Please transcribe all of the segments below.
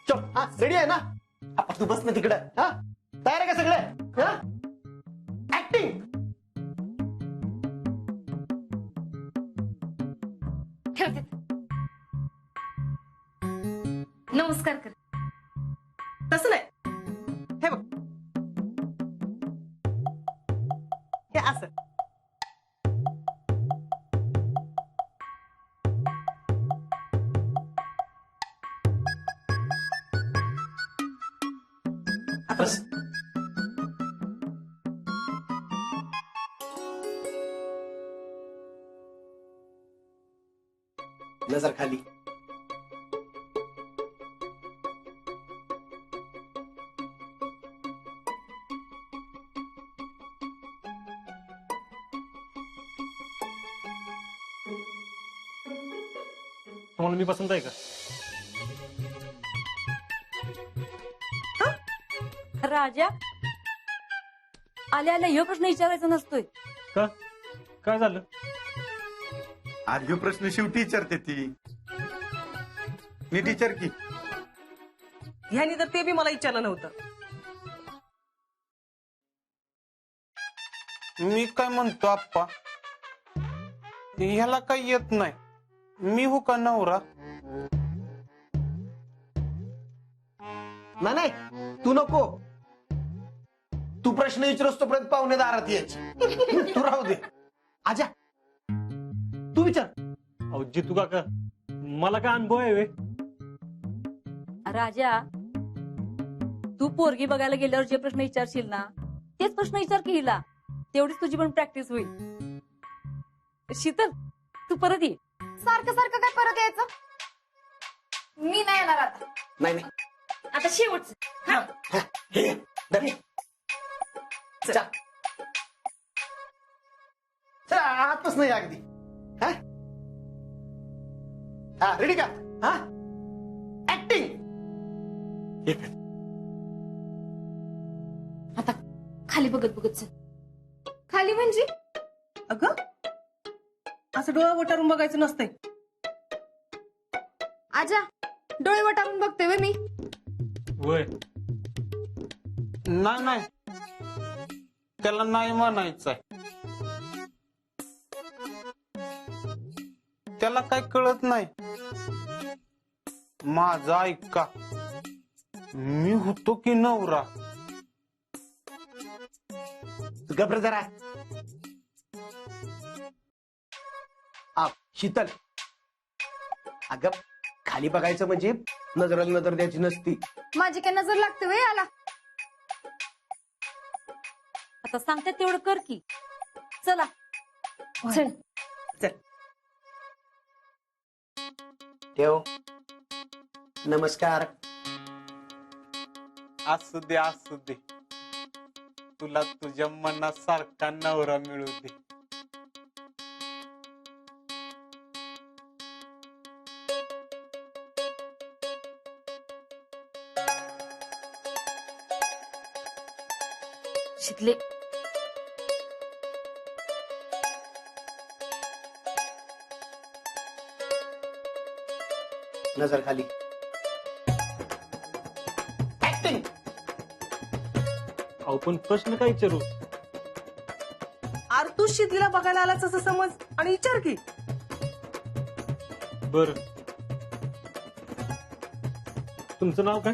चल हा रेडी आहे ना? आपण तू बस ना तिकडं. हा तयार आहे का सगळे? हा ऍक्टिंग. ठेवते. नमस्कार कर. तसं नाही, हे बघ, हे असं. बस. नजर खाली. तुम्हाला मी पसंत आहे का? राजा आल्या आल्या ह्यो प्रश्न विचारायचा नसतोय. का? काय झालं? अरे ह्यो प्रश्न शेवटी विचारते ती. नीट विचार की. ह्यानी तर ते बी मला विचारलं नव्हतं. मी काय म्हणतो आप्पा, ह्याला काही येत नाही. मी हो का नवरा? नाही तू नको. तू प्रश्न विचारस तोपर्यंत पाहुणे दारात यायची. तू राहू दे. आजा तू विचार. अहो जितू काका, मला काय अनुभव आहे वे? राजा तू पोरगी बघायला गेल्यावर जे प्रश्न विचारशील ना तेच प्रश्न विचार की हिला. तेवढीच तुझी पण प्रॅक्टिस होईल. शीतल तू परत ये. सारखं सारखं काय परत यायचं? मी नाही येणार आता. नाही आता शेवटचं. हा? हे धर. चल. चल आतच नाही अगदी. हा हा रेडी का? हा ऍक्टिंग. आता खाली बघत बघत चल. खाली म्हणजे? अगं असं डोळा वटारून बघायचं नसतंय. आजा डोळे वटारून बघते वे मी. वय नाही त्याला नाही म्हणायचंय. त्याला काय कळत नाही. माझा ऐका, मी होतो की नवरा. तू घाबर जरा. शीतल अगं खाली बघायचं म्हणजे नजराला नजर द्यायची नसती. माझी काय नजर लागते वे याला? आता सांगते तेवढं कर की. चला चल. ठेव. नमस्कार. असू दे, तुला तुझ्या मनासारखा नवरा मिळू दे. शिकले. नजर खाली. ऍक्टिंग. अहो पण प्रश्न काय विचारू? आर तू शीतलीला बघायला आलाच असं समज आणि विचार की. बर, तुमचं नाव काय?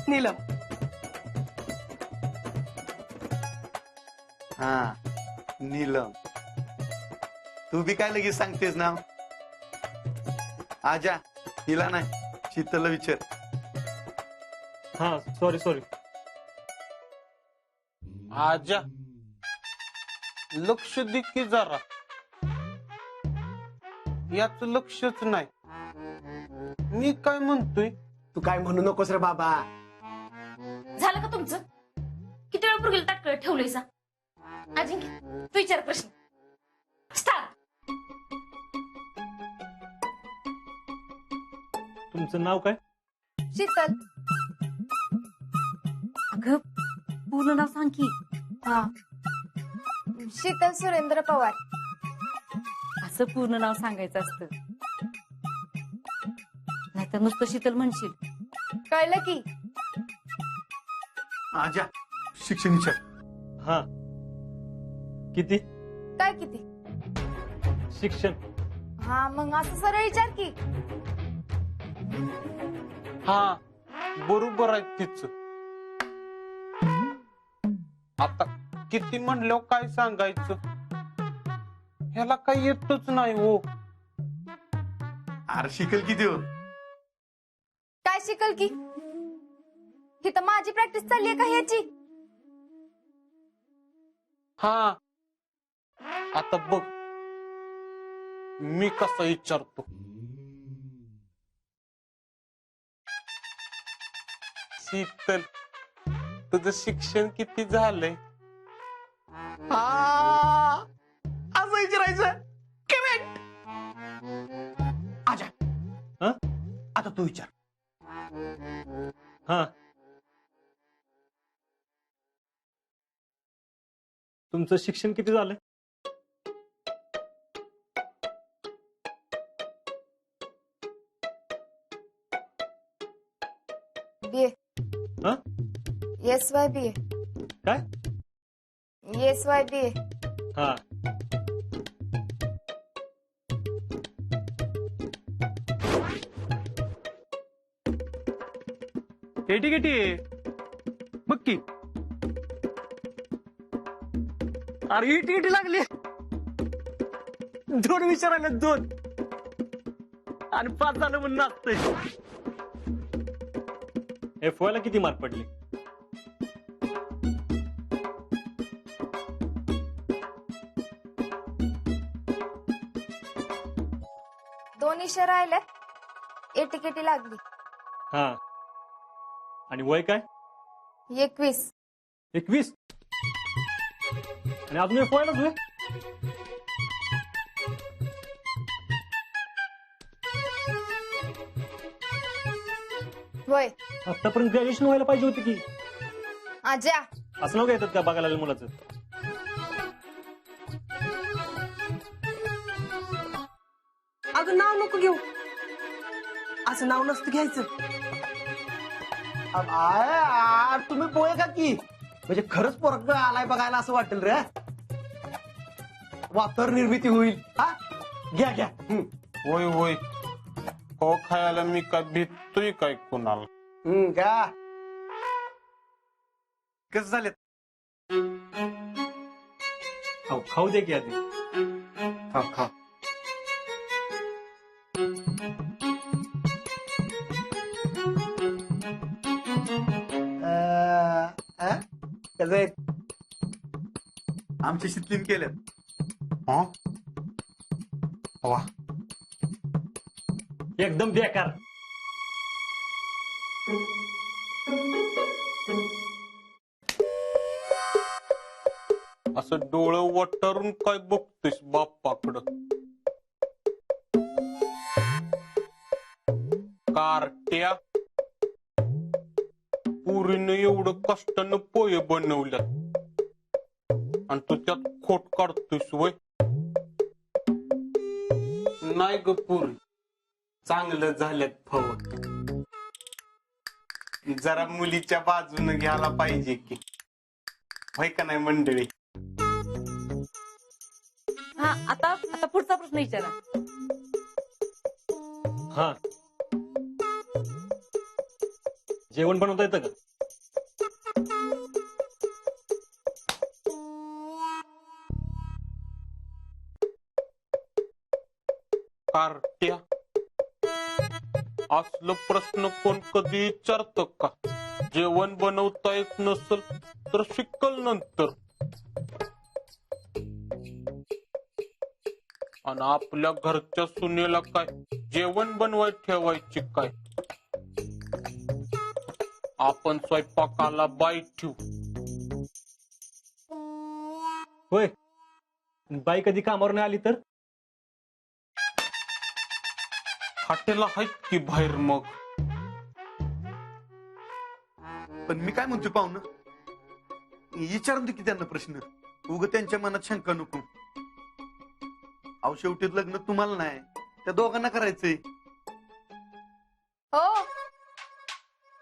नीलम. हा नीलम. तू बी काय लगेच सांगतेस नाव? आजा हिला नाही, शीतलला विचार. हा सॉरी. आजा लक्ष दे की जरा. याच लक्षच नाही. मी काय म्हणतोय? तू काय म्हणू नकोस रे बाबा. झालं का तुमचं? किती वेळ पुरगेल टाकलं ठेवलंयसा? अजिंक्य तू विचार प्रश्न. स्टार्ट. तुमचं नाव काय? शीतल. अगं पूर्ण नाव सांग की. हा शीतल सुरेंद्र पवार. असं पूर्ण नाव सांगायचं असतं. तर नुसतं शीतल म्हणशील. कळलं की. आजा शिक्षण विचार. हा किती काय किती? शिक्षण? हा मग असं सरळ विचार की. हा बरोबर आहे तिच. आता किती म्हणल्यावर काय सांगायचं, ह्याला काही येतच नाही हो. अरे शिकल किती हो? काय शिकल की? ही तर माझी प्रॅक्टिस चालली आहे का ह्याची? हा आता बघ मी कसा विचारतो. शीतल तुझं शिक्षण किती झालंय? हा असं विचारायचं. करेक्ट. आजा हा? आता तू विचार. हा तुमचं शिक्षण किती झालंय? बीए. हा? SYBA. काय? SYBA. हा एटी बघ की. अरे एटी लागली. 2 विचार आले 2 आणि 5 झालं म्हणून नाचतंय. FY ला किती मार्क पडले? दोन इशे राहिल्यात. एटीकेटी लागली. हा आणि वय काय? 21. 21? आणि अजून FY लाच वय? होय. आतापर्यंत ग्रॅज्युएशन व्हायला पाहिजे होती की. आज्या. असं नाव येतात का बघायला आलेल्या मुलाचं? अगं नाव नको घेऊ. असं नाव नसतं घ्यायचं. तुम्ही पोहे का की म्हणजे खरंच पोरग आलाय बघायला असं वाटेल रे. वातर निर्मिती होईल. हा घ्या घ्या. होय होय हो खायला मी काय भेटतोय काय कोणाला? का कसं झालेत? खाऊ दे की आधी. खा खा. कसं आहे? आमच्या शितलीन केल्यात. हा वा एकदम बेकार. असं डोळं वटारून काय बघतोस बाप्पाकडं? कार्ट्या पुरीनं एवढं कष्टानं पोहे बनवल्यात आणि तू त्यात खोट काढतोस वय? नाही ग पुरी, चांगलं झाल्यात फव. जरा मुलीच्या बाजूने घ्यायला पाहिजे की, होय का नाही मंडळी? हा आता आता पुढचा प्रश्न विचारा. हा जेवण बनवता येतं का? कार्ट्या असलं प्रश्न कोण कधी विचारत का? जेवण बनवता येत नसल तर शिकल नंतर. आणि आपल्या घरच्या सुनेला काय जेवण बनवाय ठेवायची काय? आपण स्वयंपाकाला बाई ठेवू. होय. बाई कधी कामावर नाही आली तर? हॉटेल आहेत की बाहेर मग. पण मी काय म्हणतोय पाहुणं, विचारून दे की त्यांना प्रश्न. उग त्यांच्या मनात शंका नको. अहो शेवटी लग्न तुम्हाला नाही त्या दोघांना करायचंय. हो,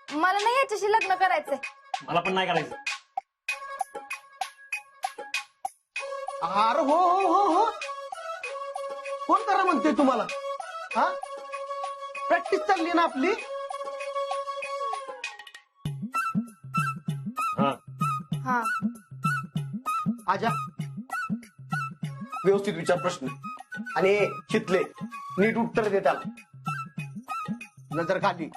मला नाही याच्याशी लग्न करायचंय. मला पण नाही करायचं. अरे हो हो हो हो, कोण करा म्हणते तुम्हाला? हा, प्रॅक्टिस चालली ना आपली. हा, हा, आजा, व्यवस्थित विचार प्रश्न आणि शिकले नीट उत्तर दे त्याला. नजर खाली.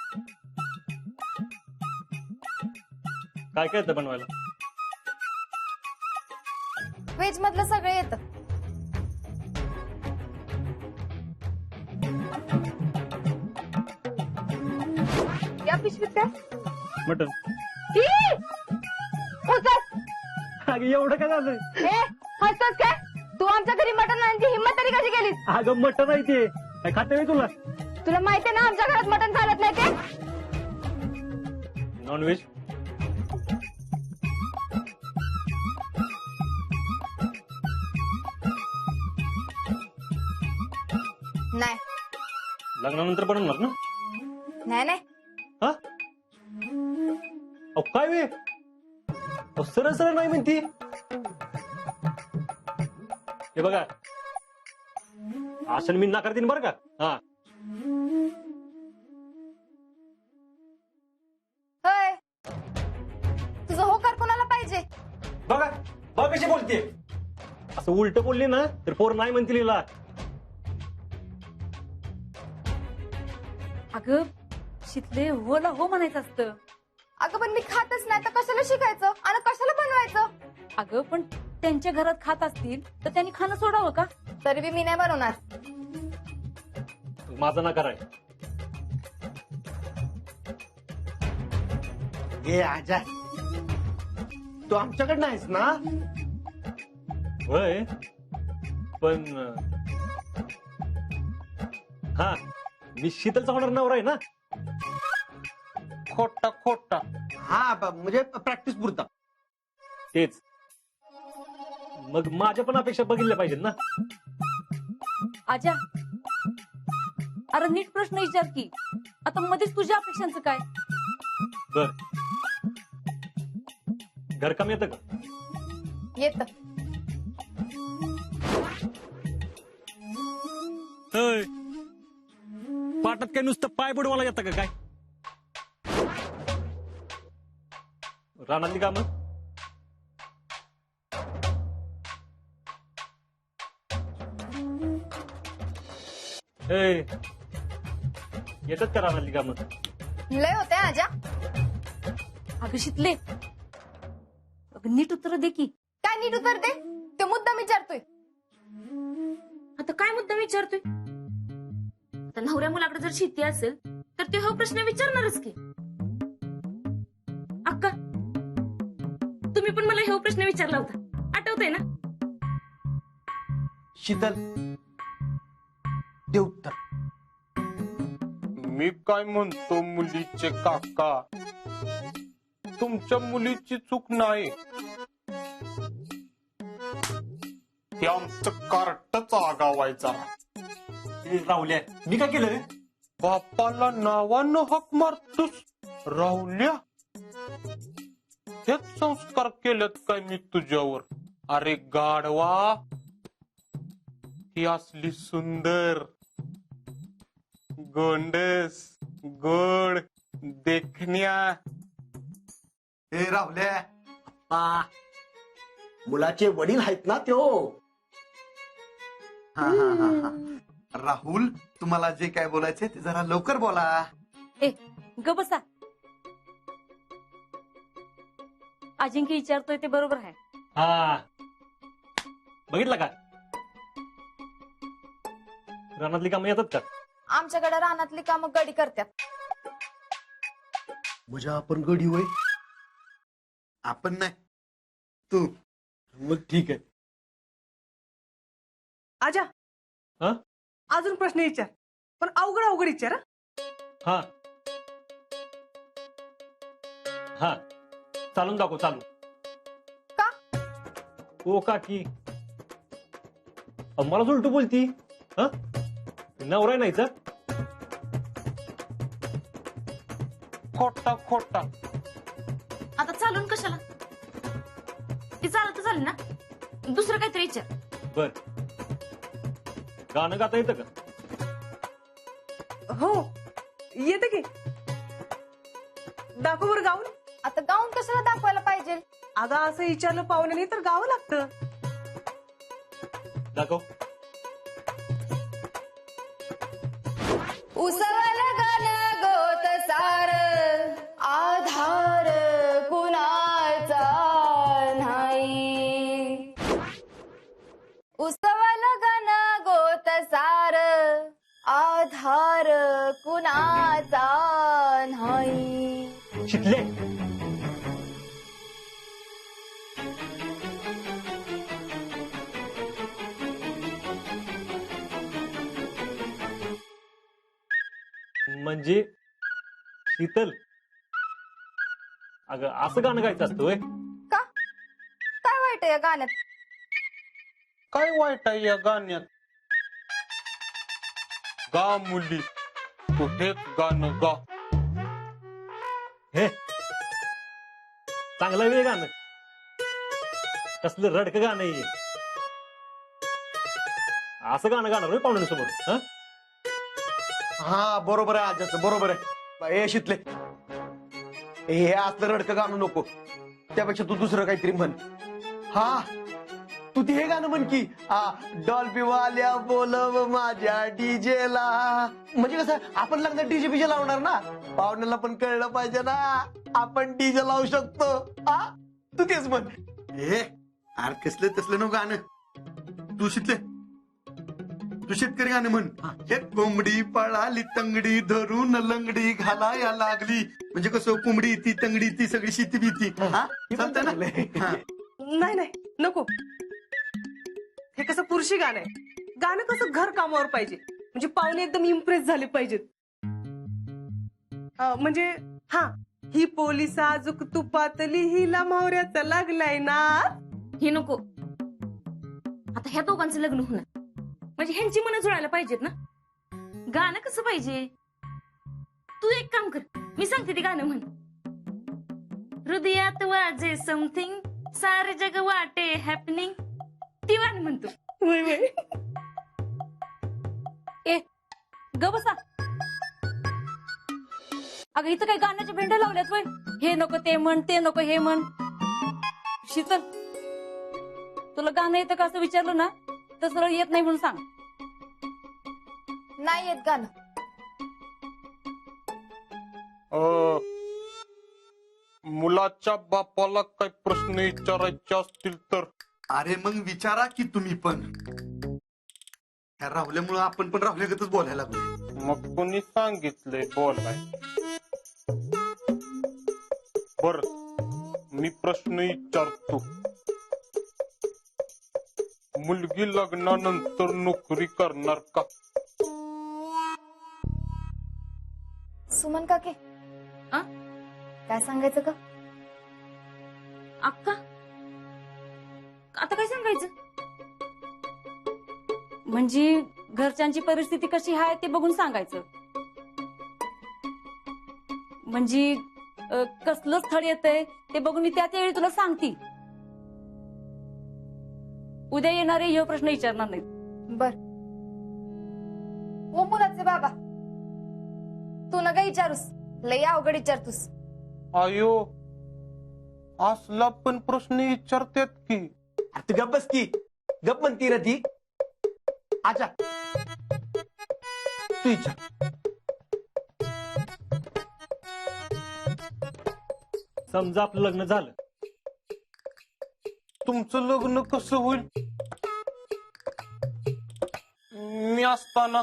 काय काय येतं बनवायला? व्हेज मधलं सगळं येतं. या पिशवीत काय? मटन. अगं एवढं काय झालं? हसतोस काय? तू आमच्या घरी मटण आणण्याची हिंमत तरी कशी केलीस? अगं मटन आहे ते. काय खाते नाही तुला? तुला माहितीये ना आमच्या घरात मटण चालत नाही ते. नॉनव्हेज. नाही लग्नानंतर बनवणार ना? नाही नाही. हा, अहो काय वे, सरळ सरळ नाही म्हणती. हे बघा, आशन मी नाकार देईन बरं का. हा, होय, तुझं होकार कोणाला पाहिजे? बघा बघ कशी बोलते. असं उलट बोलली ना तर पोर नाही म्हणतील हिला. अगं शितले, होला हो म्हणायचं असतं. अगं पण मी खातच नाही तर कशाला शिकायचं आणि कशाला बनवायचं? अगं पण त्यांच्या घरात खात असतील तर त्यांनी खाणं सोडावं का? तरी बी मी नाही बनवणार. माझा नकार आहे. हे आजा, तू आमच्याकडे नाहीस ना? होय, पण हा, मी शीतलचा होणार नवरा आहे ना. खोटा खोटा. हा, म्हणजे प्रॅक्टिस पुरता. तेच, मग माझ्या पण अपेक्षा बघितल्या पाहिजेत ना. आजा, अरे नीट प्रश्न विचार की. आता मध्येच तुझ्या अपेक्षांचं काय? बर, घरकाम येतं का? येत. पाटात काय नुसतं पाय बुडवायला येतं का काय? रानातली कामं? येतात का रानातली कामं? लय होते आजा. अगं शितले, अगं नीट उत्तर दे की. काय नीट उत्तर दे? ते मुद्दा विचारतोय. आता काय मुद्दा विचारतोय? आता नवऱ्या मुलाकडे जर शेती असेल तर ते हा प्रश्न विचारणारच की. अक्का, तुम्ही पण मला हा प्रश्न विचारला होता, आठवतंय ना? शीतल, दे उत्तर. मी काय म्हणतो मुलीचे काका, तुमच्या मुलीची चूक नाही. हे आमचं कार्टच आगावायचा. राहुल्या, मी काय केलं रे? बापाला नावानं हाक मारतोस राहुल्या. हेच संस्कार केलेत काय मी तुझ्यावर? अरे गाढवा, ही असली सुंदर, गोंडस, गोड देखण्या. हे राहुल्या, आ, मुलाचे वडील आहेत ना त्यो. हा हा हा हा. राहुल, तुम्हाला जे काय बोलायचंय ते जरा लवकर बोला. ए ग बसा. अजिंक्य विचारतोय ते बरोबर आहे. हा, बघितलं का? रानातली कामं येतात का? आमच्याकडे रानातली कामं गडी करतात. म्हणजे आपण गडी होय? आपण नाही, तू. मग ठीक आहे. आजा, हा अजून प्रश्न विचार, पण अवघड अवघड विचार. हा हा, चालून दाखव, चालू. का? ओ काकी, मला उलटू बोलती. हा, नवरा नाहीच. खोटा खोटा. आता चालून कशाला? ती चालत झाली ना, दुसरं काहीतरी विचार. बर, गाणं गाता येतं का? हो येते की. दाखव बरं गाऊन. आता गाऊन कशाला दाखवायला पाहिजे? अगं असं विचारलं पाहुण्याने तर गावं लागतं. दाखव. उसवल गाणं गोत सार, आधार कुणाचा नाही. उसवल गाणं गोत सार, आधार कुणाचा नाही. शिकले. म्हणजे शीतल, अगं असं गाणं गायचं असतं होय? का? काय वाईट आहे या गाण्यात? काय वाईट आहे या गाण्यात? गा मुली, तू हेच गाणं गा. हे चांगलं वेळ गाणं, कसलं रडकं गाणं आहे. असं गाणं गाणार होय पाहुण्यांसमोर? हं? हा बरोबर आहे आज्याचं, बरोबर आहे. हे शितले, हे असलं रडकं गाणं नको, त्यापेक्षा तू दुसरं काहीतरी म्हण. हा तू ते हे गाणं म्हण की, डॉल्बी वाल्या बोलव माझ्या डीजेला. म्हणजे कसं आपण लग्नात डीजे बीजे लावणार ना, पाहुण्याला पण कळलं पाहिजे ना आपण डीजे लावू शकतो. तू तेच म्हण. हे अरे कसलं तसलं नो गाणं. तू शिकले, तू शेतकरी गाणं म्हण. हे कोंबडी पळाली तंगडी धरून लंगडी घालाया लागली. म्हणजे कसं कोंबडी ती तंगडी ती सगळी शेती भीती. चालतं ना? हा. नाही नाही नको. हे कसं पुरुषी गाणं आहे. गाणं कसं घर कामावर पाहिजे, म्हणजे पाहुणे एकदम इम्प्रेस झाले पाहिजेत. म्हणजे हा, ही पोलिसा अजूक तुपातली हिला मावऱ्याचा लागलाय ना. हे नको. आता ह्या दोघांचं लग्न होणार, म्हणजे ह्यांची मनं जुळायला पाहिजेत ना. गाणं कसं पाहिजे? तू एक काम कर, मी सांगते ते गाणं म्हण. हृदयात वाजे समथिंग, सारे जग वाटे हॅपनिंग. ती गाणं म्हणतो. वय वय. ए ग बसा. अगं इथं काही गाण्याच्या भेंड्या लावल्यात वय. हे नको ते म्हण, ते नको हे म्हण. शीतल, तुला गाणं येतं का असं विचारलं ना तर सरळ येत नाही म्हणून सांग. नाही येत गाणं. मुलाच्या बापाला काही प्रश्न विचारायचे असतील तर? अरे मग विचारा की तुम्ही पण. ह्या राहुल्यामुळं आपण पण राहुल्यागतच बोलायला लागलो. मग कोणी सांगितलंय बोलाय? बर, मी प्रश्न विचारतो. मुलगी लग्नानंतर नोकरी करणार का? सुमन काके, काय सांगायचं का? अक्का, आता काय सांगायचं? म्हणजे घरच्यांची परिस्थिती कशी आहे ते बघून सांगायचं. म्हणजे कसलं स्थळ येतंय ते बघून मी त्याच वेळी तुला सांगते. उद्या येणारे हे प्रश्न विचारणार नाहीत. बर हो मुलाचे बाबा, तू नका विचारूस, लय अवघड विचारतोस. आयो, असला पण प्रश्न विचारतात की. अरे तू गप बस की, गप म्हणती ना ती. आजा तू विचार. समजा आपलं लग्न झालं, तुमचं लग्न कसं होईल? मी असताना